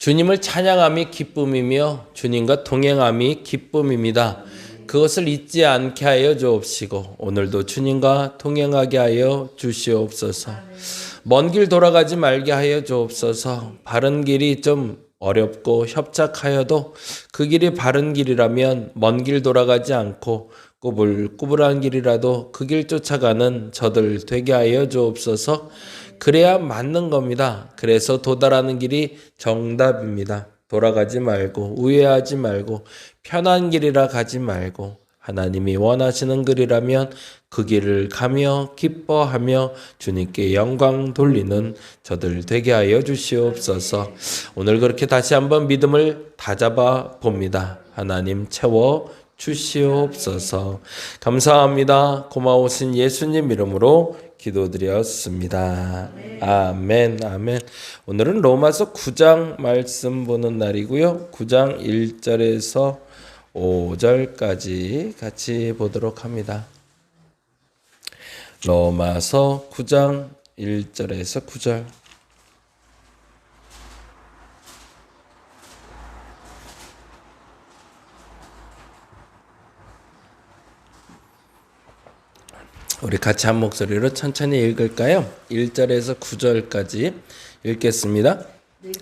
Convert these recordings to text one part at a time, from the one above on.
주님을 찬양함이 기쁨이며 주님과 동행함이 기쁨입니다. 그것을 잊지 않게 하여 주옵시고 오늘도 주님과 동행하게 하여 주시옵소서. 먼 길 돌아가지 말게 하여 주옵소서. 바른 길이 좀 어렵고 협착하여도 그 길이 바른 길이라면 먼 길 돌아가지 않고 꾸불꾸불한 길이라도 그 길 쫓아가는 저들 되게 하여 주옵소서. 그래야 맞는 겁니다. 그래서 도달하는 길이 정답입니다. 돌아가지 말고 우회하지 말고 편한 길이라 가지 말고 하나님이 원하시는 길이라면 그 길을 가며 기뻐하며 주님께 영광 돌리는 저들 되게 하여 주시옵소서. 오늘 그렇게 다시 한번 믿음을 다잡아 봅니다. 하나님 채워 주시옵소서. 감사합니다. 고마우신 예수님 이름으로 기도드렸습니다. 아멘, 아멘. 오늘은 로마서 9장 말씀 보는 날이고요. 9장 1절에서 5절까지 같이 보도록 합니다. 로마서 9장 1절에서 9절. 우리 같이 한 목소리로 천천히 읽을까요? 1절에서 9절까지 읽겠습니다.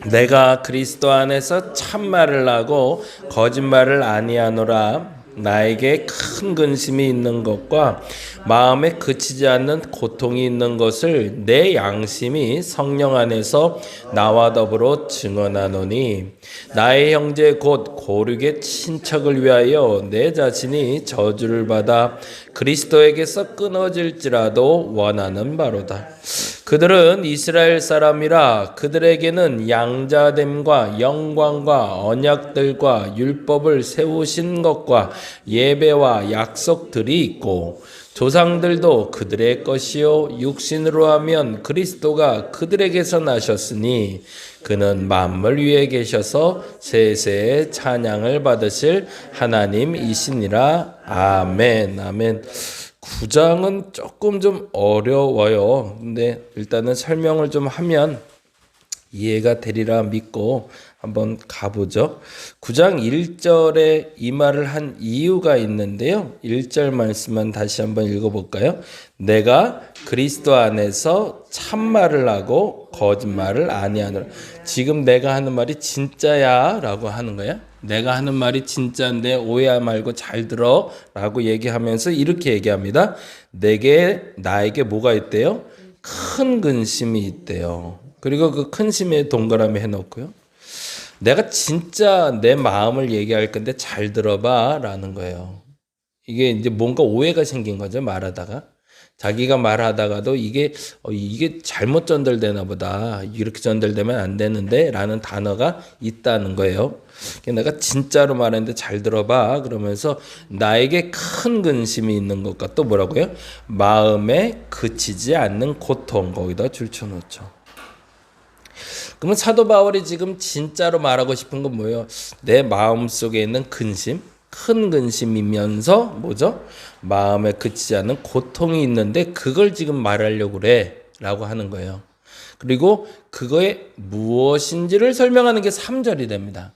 내가 그리스도 안에서 참말을 하고 거짓말을 아니하노라. 나에게 큰 근심이 있는 것과 마음에 그치지 않는 고통이 있는 것을 내 양심이 성령 안에서 나와 더불어 증언하노니 나의 형제 곧 고륙의 친척을 위하여 내 자신이 저주를 받아 그리스도에게서 끊어질지라도 원하는 바로다. 그들은 이스라엘 사람이라 그들에게는 양자됨과 영광과 언약들과 율법을 세우신 것과 예배와 약속들이 있고 조상들도 그들의 것이요 육신으로 하면 그리스도가 그들에게서 나셨으니 그는 만물 위에 계셔서 세세의 찬양을 받으실 하나님이시니라. 아멘. 아멘. 9장은 조금 좀 어려워요. 근데 일단은 설명을 좀 하면 이해가 되리라 믿고 한번 가보죠. 9장 1절에 이 말을 한 이유가 있는데요. 1절 말씀만 다시 한번 읽어볼까요? 내가 그리스도 안에서 참말을 하고 거짓말을 아니하노라. 지금 내가 하는 말이 진짜야 라고 하는 거야. 내가 하는 말이 진짜인데 오해하지 말고 잘 들어 라고 얘기하면서 이렇게 얘기합니다. 나에게 뭐가 있대요? 큰 근심이 있대요. 그리고 그 큰 심에 동그라미 해놓고요. 내가 진짜 내 마음을 얘기할 건데 잘 들어봐 라는 거예요. 이게 이제 뭔가 오해가 생긴 거죠. 말하다가. 자기가 말하다가도 이게 잘못 전달되나 보다. 이렇게 전달되면 안 되는데 라는 단어가 있다는 거예요. 내가 진짜로 말했는데 잘 들어봐. 그러면서 나에게 큰 근심이 있는 것과 또 뭐라고요? 마음에 그치지 않는 고통. 거기다 줄쳐놓죠. 그러면 사도 바울이 지금 진짜로 말하고 싶은 건 뭐예요? 내 마음속에 있는 근심, 큰 근심이면서 뭐죠? 마음에 그치지 않는 고통이 있는데 그걸 지금 말하려고 그래 라고 하는 거예요. 그리고 그거의 무엇인지를 설명하는 게 3절이 됩니다.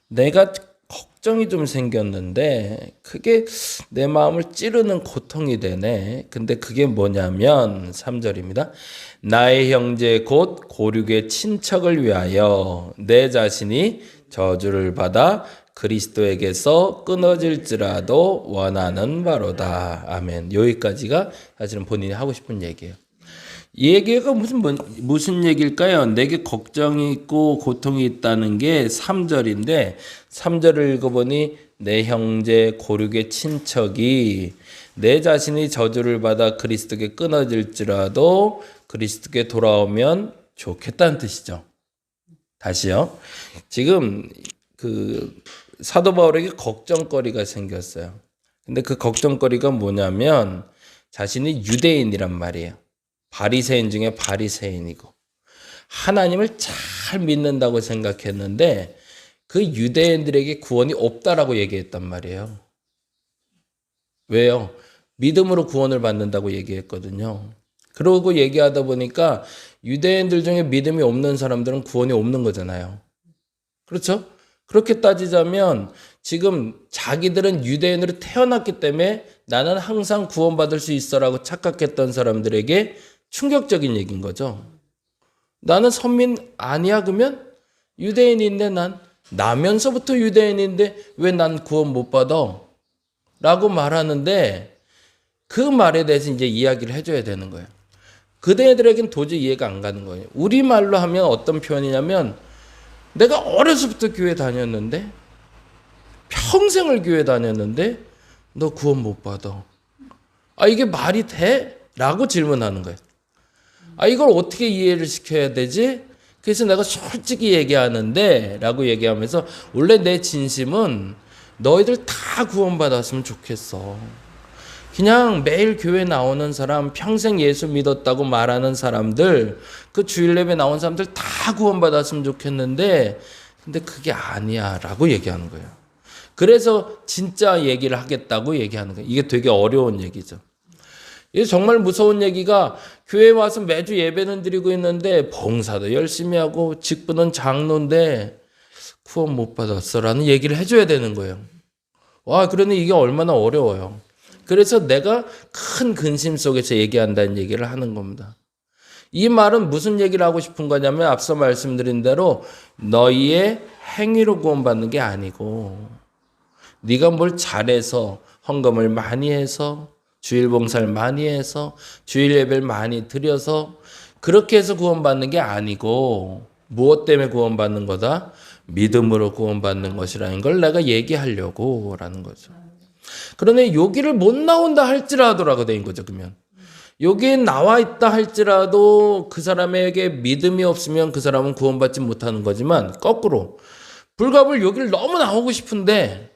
내가 걱정이 좀 생겼는데 그게 내 마음을 찌르는 고통이 되네. 근데 그게 뭐냐면 3절입니다. 나의 형제 곧 고륙의 친척을 위하여 내 자신이 저주를 받아 그리스도에게서 끊어질지라도 원하는 바로다. 아멘. 여기까지가 사실은 본인이 하고 싶은 얘기예요. 이 얘기가 무슨 얘기일까요? 내게 걱정이 있고 고통이 있다는 게 3절인데 3절을 읽어보니 내 형제 고륙의 친척이 내 자신이 저주를 받아 그리스도께 끊어질지라도 그리스도께 돌아오면 좋겠다는 뜻이죠. 다시요. 지금 그 사도 바울에게 걱정거리가 생겼어요. 근데 그 걱정거리가 뭐냐면 자신이 유대인이란 말이에요. 바리새인 중에 바리새인이고 하나님을 잘 믿는다고 생각했는데 그 유대인들에게 구원이 없다라고 얘기했단 말이에요. 왜요? 믿음으로 구원을 받는다고 얘기했거든요. 그러고 얘기하다 보니까 유대인들 중에 믿음이 없는 사람들은 구원이 없는 거잖아요. 그렇죠? 그렇게 따지자면 지금 자기들은 유대인으로 태어났기 때문에 나는 항상 구원받을 수 있어라고 착각했던 사람들에게 충격적인 얘기인 거죠. 나는 선민 아니야 그러면? 유대인인데 난 나면서부터 유대인인데 왜 난 구원 못 받아? 라고 말하는데 그 말에 대해서 이제 이야기를 해줘야 되는 거예요. 그대들에겐 도저히 이해가 안 가는 거예요. 우리말로 하면 어떤 표현이냐면 내가 어려서부터 교회 다녔는데 평생을 교회 다녔는데 너 구원 못 받아. 아 이게 말이 돼? 라고 질문하는 거예요. 아 이걸 어떻게 이해를 시켜야 되지? 그래서 내가 솔직히 얘기하는데 라고 얘기하면서 원래 내 진심은 너희들 다 구원받았으면 좋겠어. 그냥 매일 교회 나오는 사람, 평생 예수 믿었다고 말하는 사람들, 그 주일 예배 나온 사람들 다 구원받았으면 좋겠는데 근데 그게 아니야 라고 얘기하는 거예요. 그래서 진짜 얘기를 하겠다고 얘기하는 거예요. 이게 되게 어려운 얘기죠. 이게 정말 무서운 얘기가 교회에 와서 매주 예배는 드리고 있는데 봉사도 열심히 하고 직분은 장로인데 구원 못 받았어라는 얘기를 해줘야 되는 거예요. 와, 그러니 이게 얼마나 어려워요. 그래서 내가 큰 근심 속에서 얘기한다는 얘기를 하는 겁니다. 이 말은 무슨 얘기를 하고 싶은 거냐면 앞서 말씀드린 대로 너희의 행위로 구원받는 게 아니고 네가 뭘 잘해서 헌금을 많이 해서 주일 봉사를 많이 해서 주일 예배를 많이 드려서 그렇게 해서 구원받는 게 아니고 무엇 때문에 구원받는 거다? 믿음으로 구원받는 것이라는 걸 내가 얘기하려고 라는 거죠. 그러네 여기를 못 나온다 할지라도라고 된 거죠. 그러면 여기에 나와 있다 할지라도 그 사람에게 믿음이 없으면 그 사람은 구원받지 못하는 거지만 거꾸로 불가불 여기를 너무 나오고 싶은데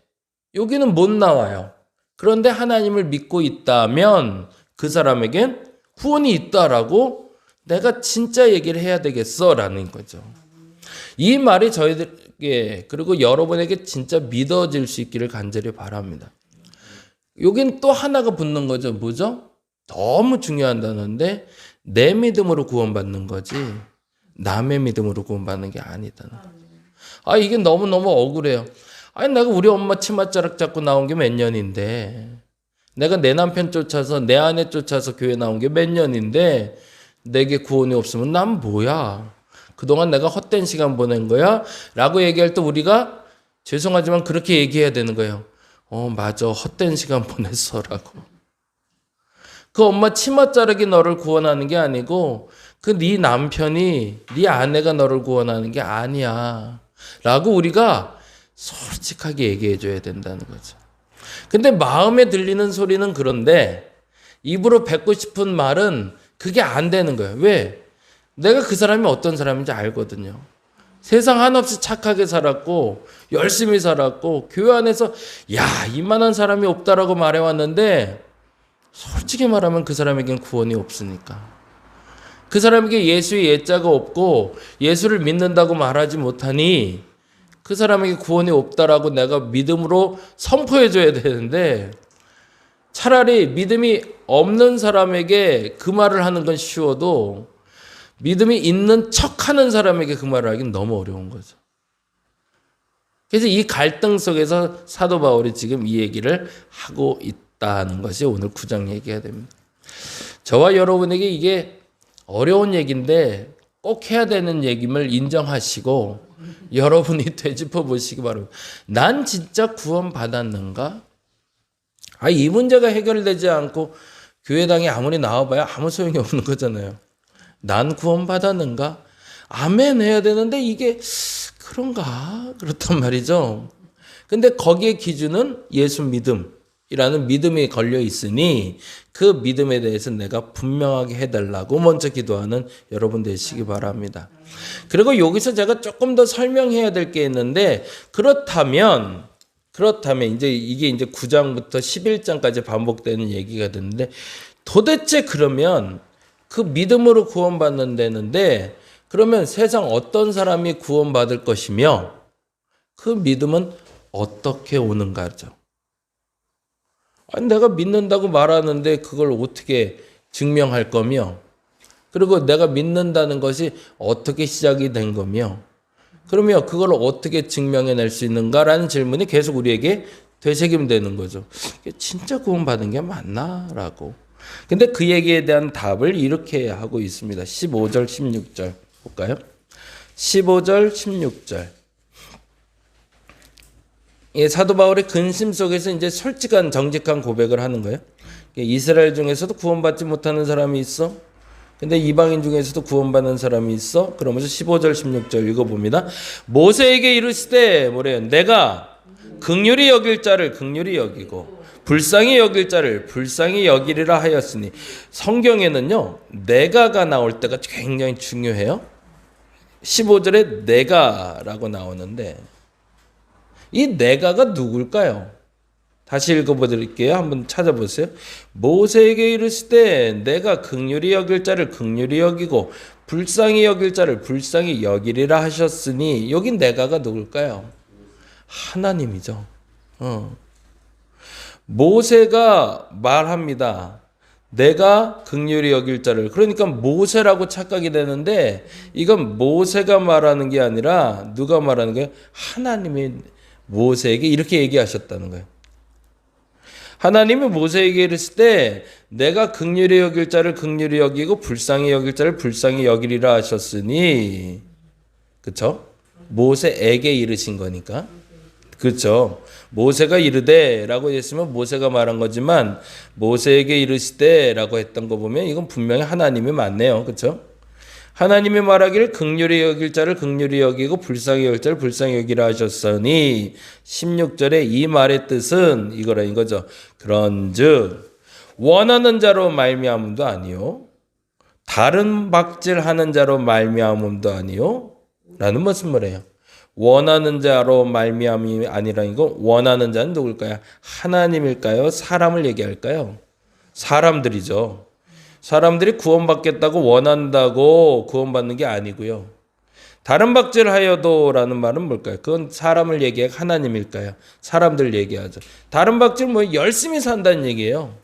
여기는 못 나와요. 그런데 하나님을 믿고 있다면 그 사람에겐 구원이 있다라고 내가 진짜 얘기를 해야 되겠어라는 거죠. 이 말이 저희들에게 그리고 여러분에게 진짜 믿어질 수 있기를 간절히 바랍니다. 여긴 또 하나가 붙는 거죠. 뭐죠? 너무 중요한 단어인데 내 믿음으로 구원받는 거지 남의 믿음으로 구원받는 게 아니다. 아 이게 너무너무 억울해요. 아니 내가 우리 엄마 치맛자락 잡고 나온 게 몇 년인데 내가 내 남편 쫓아서 내 아내 쫓아서 교회 나온 게 몇 년인데 내게 구원이 없으면 난 뭐야? 그동안 내가 헛된 시간 보낸 거야? 라고 얘기할 때 우리가 죄송하지만 그렇게 얘기해야 되는 거예요. 맞아. 헛된 시간 보냈어. 라고. 그 엄마 치맛자락이 너를 구원하는 게 아니고 그 네 남편이 네 아내가 너를 구원하는 게 아니야. 라고 우리가 솔직하게 얘기해 줘야 된다는 거죠. 근데 마음에 들리는 소리는 그런데 입으로 뱉고 싶은 말은 그게 안 되는 거예요. 왜? 내가 그 사람이 어떤 사람인지 알거든요. 세상 한없이 착하게 살았고 열심히 살았고 교회 안에서 야 이만한 사람이 없다라고 말해왔는데 솔직히 말하면 그 사람에겐 구원이 없으니까. 그 사람에게 예수의 예자가 없고 예수를 믿는다고 말하지 못하니 그 사람에게 구원이 없다라고 내가 믿음으로 선포해줘야 되는데 차라리 믿음이 없는 사람에게 그 말을 하는 건 쉬워도 믿음이 있는 척하는 사람에게 그 말을 하기는 너무 어려운 거죠. 그래서 이 갈등 속에서 사도 바울이 지금 이 얘기를 하고 있다는 것이 오늘 9장 얘기가 됩니다. 저와 여러분에게 이게 어려운 얘기인데 꼭 해야 되는 얘기임을 인정하시고 여러분이 되짚어 보시기 바랍니다. 난 진짜 구원 받았는가? 이 문제가 해결되지 않고 교회당에 아무리 나와봐야 아무 소용이 없는 거잖아요. 난 구원 받았는가? 아멘 해야 되는데 이게 그런가? 그렇단 말이죠. 근데 거기에 기준은 예수 믿음이라는 믿음이 걸려 있으니 그 믿음에 대해서 내가 분명하게 해달라고 먼저 기도하는 여러분 되시기 바랍니다. 그리고 여기서 제가 조금 더 설명해야 될 게 있는데 그렇다면 이제 이게 이제 9장부터 11장까지 반복되는 얘기가 되는데 도대체 그러면 그 믿음으로 구원받는다는데 그러면 세상 어떤 사람이 구원받을 것이며 그 믿음은 어떻게 오는가죠. 내가 믿는다고 말하는데 그걸 어떻게 증명할 거며 그리고 내가 믿는다는 것이 어떻게 시작이 된 거며 그러면 그걸 어떻게 증명해낼 수 있는가라는 질문이 계속 우리에게 되새김되는 거죠. 진짜 구원받은 게 맞나라고. 근데 그 얘기에 대한 답을 이렇게 하고 있습니다. 15절, 16절 볼까요? 15절, 16절. 예, 사도 바울의 근심 속에서 이제 솔직한 정직한 고백을 하는 거예요. 이스라엘 중에서도 구원받지 못하는 사람이 있어. 근데 이방인 중에서도 구원받는 사람이 있어. 그러면서 15절 16절 읽어봅니다. 모세에게 이르시되 뭐래요? 내가 긍휼히 여길 자를 긍휼히 여기고 불쌍히 여길 자를 불쌍히 여기리라 하였으니, 성경에는요 내가가 나올 때가 굉장히 중요해요. 15절에 내가라고 나오는데 이 내가가 누굴까요? 다시 읽어보드릴게요. 한번 찾아보세요. 모세에게 이르시되 내가 긍휼히 여길 자를 긍휼히 여기고 불쌍히 여길 자를 불쌍히 여기리라 하셨으니, 여기 내가가 누굴까요? 하나님이죠. 모세가 말합니다. 내가 긍휼히 여길 자를. 그러니까 모세라고 착각이 되는데 이건 모세가 말하는 게 아니라 누가 말하는 거예요? 하나님이 모세에게 이렇게 얘기하셨다는 거예요. 하나님이 모세에게 이르실 때 내가 긍휼히 여길 자를 긍휼히 여기고 불쌍히 여길 자를 불쌍히 여기리라 하셨으니, 그렇죠? 모세에게 이르신 거니까, 그렇죠? 모세가 이르되라고 했으면 모세가 말한 거지만 모세에게 이르시되라고 했던 거 보면 이건 분명히 하나님이 맞네요, 그렇죠? 하나님이 말하기를 긍휼히 여길 자를 긍휼히 여기고 불쌍히 여길 자를 불쌍히 여기라 하셨으니, 16절에 이 말의 뜻은 이거라는 거죠. 그런즉 원하는 자로 말미암음도 아니요 다른 박질하는 자로 말미암음도 아니요 라는 무슨 말이에요? 원하는 자로 말미암이 아니라는 거. 원하는 자는 누굴까요? 하나님일까요? 사람을 얘기할까요? 사람들이죠. 사람들이 구원받겠다고 원한다고 구원받는 게 아니고요. 다른 박질하여도라는 말은 뭘까요? 그건 사람을 얘기해, 하나님일까요? 사람들 얘기하죠. 다른 박질 뭐 열심히 산다는 얘기예요.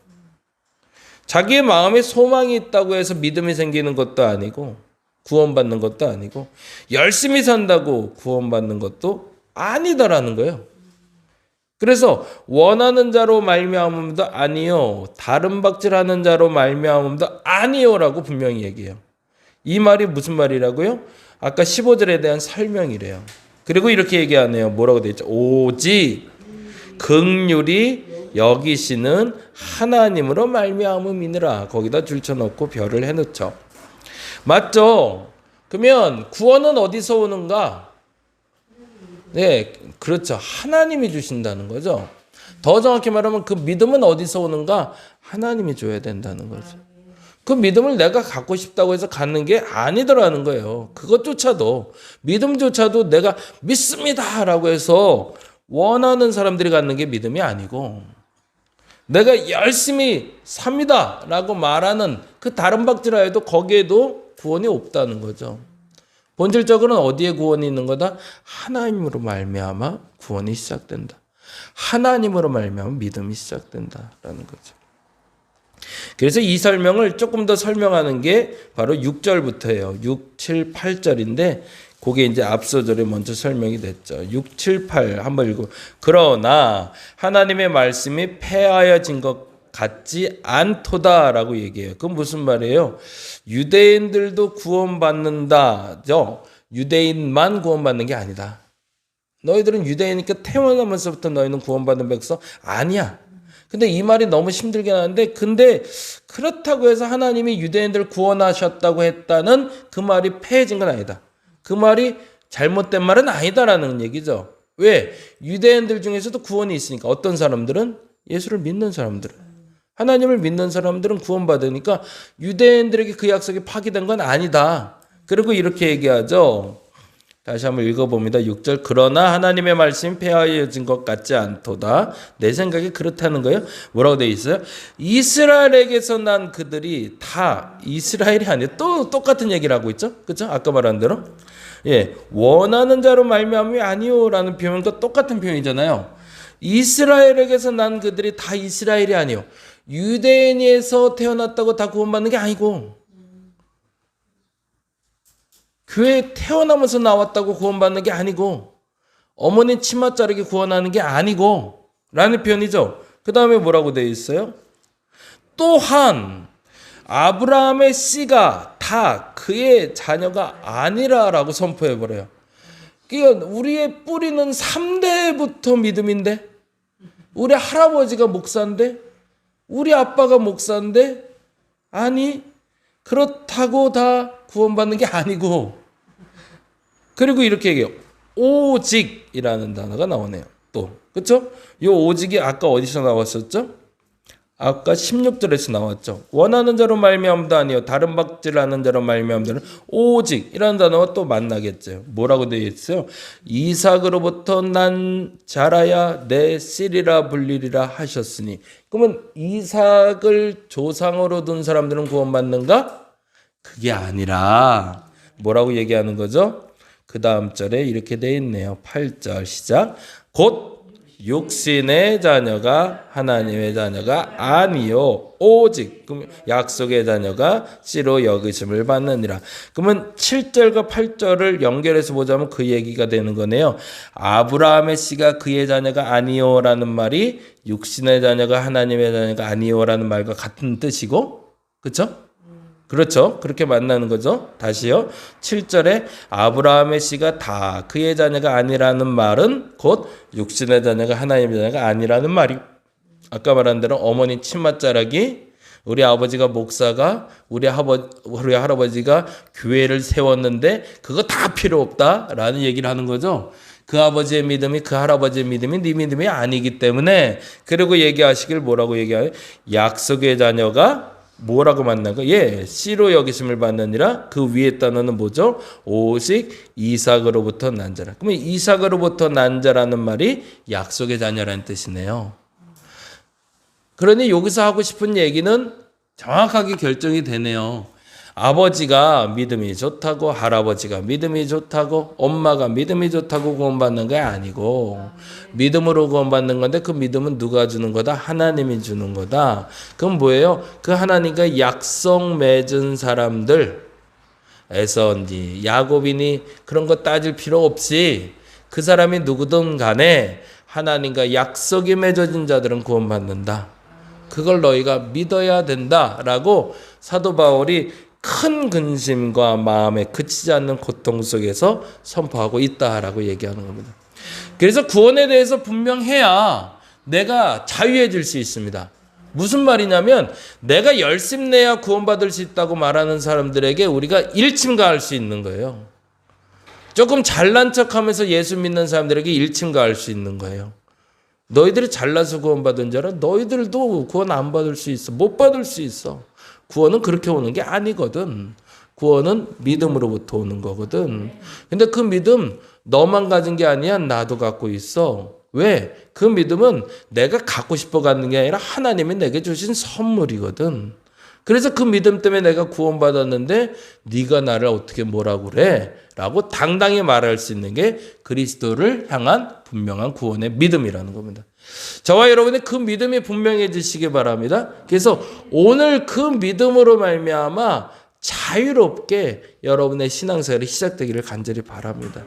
자기의 마음에 소망이 있다고 해서 믿음이 생기는 것도 아니고 구원받는 것도 아니고 열심히 산다고 구원받는 것도 아니다라는 거예요. 그래서 원하는 자로 말미암음도 아니요 다른 박질하는 자로 말미암음도 아니요라고 분명히 얘기해요. 이 말이 무슨 말이라고요? 아까 15절에 대한 설명이래요. 그리고 이렇게 얘기하네요. 뭐라고 되어 있죠? 오직 긍휼히 여기시는 하나님으로 말미암음이니라. 거기다 줄쳐놓고 별을 해놓죠. 맞죠? 그러면 구원은 어디서 오는가? 네, 그렇죠. 하나님이 주신다는 거죠. 더 정확히 말하면 그 믿음은 어디서 오는가? 하나님이 줘야 된다는 거죠. 그 믿음을 내가 갖고 싶다고 해서 갖는 게 아니더라는 거예요. 그것조차도, 믿음조차도 내가 믿습니다라고 해서 원하는 사람들이 갖는 게 믿음이 아니고, 내가 열심히 삽니다라고 말하는 그 다른 박질하여도 거기에도 구원이 없다는 거죠. 본질적으로는 어디에 구원이 있는 거다? 하나님으로 말미암아 구원이 시작된다. 하나님으로 말미암아 믿음이 시작된다라는 거죠. 그래서 이 설명을 조금 더 설명하는 게 바로 6절부터예요. 6, 7, 8절인데 그게 이제 앞서 절에 먼저 설명이 됐죠. 6, 7, 8 한번 읽고. 그러나 하나님의 말씀이 폐하여진 것 같지 않도다라고 얘기해요. 그건 무슨 말이에요? 유대인들도 구원받는다죠. 유대인만 구원받는 게 아니다. 너희들은 유대인이니까 태어나면서부터 너희는 구원받는 백성 아니야. 근데 이 말이 너무 힘들게 하는데, 근데 그렇다고 해서 하나님이 유대인들 구원하셨다고 했다는 그 말이 폐해진 건 아니다. 그 말이 잘못된 말은 아니다라는 얘기죠. 왜? 유대인들 중에서도 구원이 있으니까. 어떤 사람들은? 예수를 믿는 사람들은. 하나님을 믿는 사람들은 구원받으니까 유대인들에게 그 약속이 파기된 건 아니다. 그리고 이렇게 얘기하죠. 다시 한번 읽어봅니다. 6절. 그러나 하나님의 말씀이 폐하여진 것 같지 않도다. 내 생각에 그렇다는 거예요. 뭐라고 되어 있어요? 이스라엘에게서 난 그들이 다 이스라엘이 아니에요. 또 똑같은 얘기를 하고 있죠. 그렇죠? 아까 말한 대로. 예, 원하는 자로 말미암이 아니요라는 표현과 똑같은 표현이잖아요. 이스라엘에게서 난 그들이 다 이스라엘이 아니요. 유대인에서 태어났다고 다 구원받는 게 아니고 교회에 태어나면서 나왔다고 구원받는 게 아니고 어머니 치마 자르기 구원하는 게 아니고 라는 표현이죠. 그 다음에 뭐라고 되어 있어요? 또한 아브라함의 씨가 다 그의 자녀가 아니라라고 선포해버려요. 그러니까 우리의 뿌리는 3대부터 믿음인데 우리 할아버지가 목사인데 우리 아빠가 목사인데 아니 그렇다고 다 구원받는 게 아니고 그리고 이렇게 얘기해요. 오직이라는 단어가 나오네요. 또 그렇죠? 이 오직이 아까 어디서 나왔었죠? 아까 16절에서 나왔죠. 원하는 자로 말미암도 아니요 다른 박질하는 자로 말미암도는 오직이라는 단어가 또 만나겠죠. 뭐라고 되어 있어요? 이삭으로부터 난 자라야 내 씨리라 불리리라 하셨으니. 그러면 이삭을 조상으로 둔 사람들은 구원받는가? 그게 아니라 뭐라고 얘기하는 거죠? 그 다음 절에 이렇게 되어 있네요. 8절 시작. 곧 육신의 자녀가 하나님의 자녀가 아니요 오직 약속의 자녀가 씨로 여기심을 받느니라. 그러면 7절과 8절을 연결해서 보자면 그 얘기가 되는 거네요. 아브라함의 씨가 그의 자녀가 아니요라는 말이 육신의 자녀가 하나님의 자녀가 아니요라는 말과 같은 뜻이고 그렇죠? 그렇죠. 그렇게 만나는 거죠. 다시요. 7절에 아브라함의 씨가 다 그의 자녀가 아니라는 말은 곧 육신의 자녀가 하나님의 자녀가 아니라는 말이 아까 말한 대로 어머니 치마 자르기 우리 아버지가 목사가 우리 할아버지가 교회를 세웠는데 그거 다 필요 없다라는 얘기를 하는 거죠. 그 아버지의 믿음이 그 할아버지의 믿음이 네 믿음이 아니기 때문에 그리고 얘기하시길 뭐라고 얘기해요? 약속의 자녀가 뭐라고 만난 거? 예, 씨로 여기심을 받느니라. 그 위에 단어는 뭐죠? 오직 이삭으로부터 난 자라. 그러면 이삭으로부터 난 자라는 말이 약속의 자녀라는 뜻이네요. 그러니 여기서 하고 싶은 얘기는 정확하게 결정이 되네요. 아버지가 믿음이 좋다고 할아버지가 믿음이 좋다고 엄마가 믿음이 좋다고 구원받는 게 아니고 믿음으로 구원받는 건데 그 믿음은 누가 주는 거다? 하나님이 주는 거다. 그럼 뭐예요? 그 하나님과 약속 맺은 사람들 에서인지 야곱이니 그런 거 따질 필요 없이 그 사람이 누구든 간에 하나님과 약속이 맺어진 자들은 구원받는다. 그걸 너희가 믿어야 된다라고 사도 바울이 큰 근심과 마음에 그치지 않는 고통 속에서 선포하고 있다라고 얘기하는 겁니다. 그래서 구원에 대해서 분명해야 내가 자유해질 수 있습니다. 무슨 말이냐면 내가 열심 내야 구원받을 수 있다고 말하는 사람들에게 우리가 일침가할 수 있는 거예요. 조금 잘난 척하면서 예수 믿는 사람들에게 일침가할 수 있는 거예요. 너희들이 잘나서 구원받은 자라 너희들도 구원 안 받을 수 있어. 못 받을 수 있어. 구원은 그렇게 오는 게 아니거든. 구원은 믿음으로부터 오는 거거든. 근데 그 믿음 너만 가진 게 아니야. 나도 갖고 있어. 왜? 그 믿음은 내가 갖고 싶어 갖는 게 아니라 하나님이 내게 주신 선물이거든. 그래서 그 믿음 때문에 내가 구원받았는데 네가 나를 어떻게 뭐라고 그래? 라고 당당히 말할 수 있는 게 그리스도를 향한 분명한 구원의 믿음이라는 겁니다. 저와 여러분의 그 믿음이 분명해지시기 바랍니다. 그래서 오늘 그 믿음으로 말미암아 자유롭게 여러분의 신앙생활이 시작되기를 간절히 바랍니다.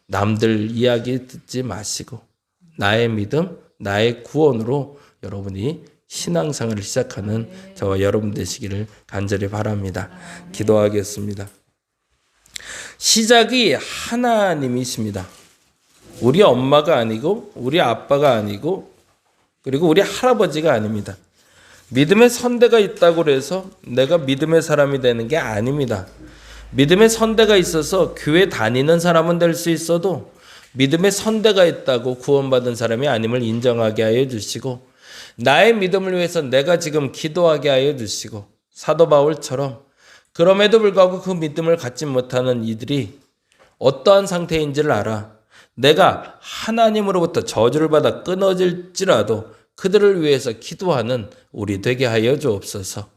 남들 이야기 듣지 마시고 나의 믿음, 나의 구원으로 여러분이 신앙생활을 시작하는 저와 여러분 되시기를 간절히 바랍니다. 기도하겠습니다. 시작이 하나님이십니다. 우리 엄마가 아니고 우리 아빠가 아니고 그리고 우리 할아버지가 아닙니다. 믿음의 선대가 있다고 해서 내가 믿음의 사람이 되는 게 아닙니다. 믿음의 선대가 있어서 교회 다니는 사람은 될 수 있어도 믿음의 선대가 있다고 구원받은 사람이 아님을 인정하게 하여 주시고 나의 믿음을 위해서 내가 지금 기도하게 하여 주시고 사도 바울처럼 그럼에도 불구하고 그 믿음을 갖지 못하는 이들이 어떠한 상태인지를 알아. 내가 하나님으로부터 저주를 받아 끊어질지라도 그들을 위해서 기도하는 우리 되게 하여 주옵소서.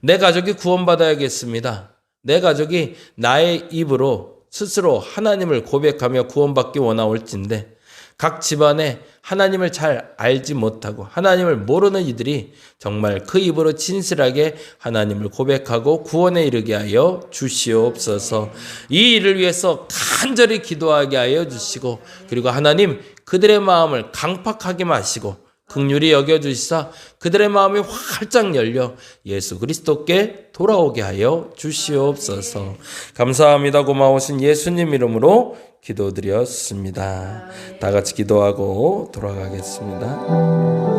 내 가족이 구원받아야겠습니다. 내 가족이 나의 입으로 스스로 하나님을 고백하며 구원받기 원하올진데 각 집안에 하나님을 잘 알지 못하고 하나님을 모르는 이들이 정말 그 입으로 진실하게 하나님을 고백하고 구원에 이르게 하여 주시옵소서. 이 일을 위해서 간절히 기도하게 하여 주시고, 그리고 하나님 그들의 마음을 강팍하게 마시고 긍휼히 여겨주시사 그들의 마음이 활짝 열려 예수 그리스도께 돌아오게 하여 주시옵소서. 감사합니다. 고마우신 예수님 이름으로 기도드렸습니다. 다 같이 기도하고 돌아가겠습니다.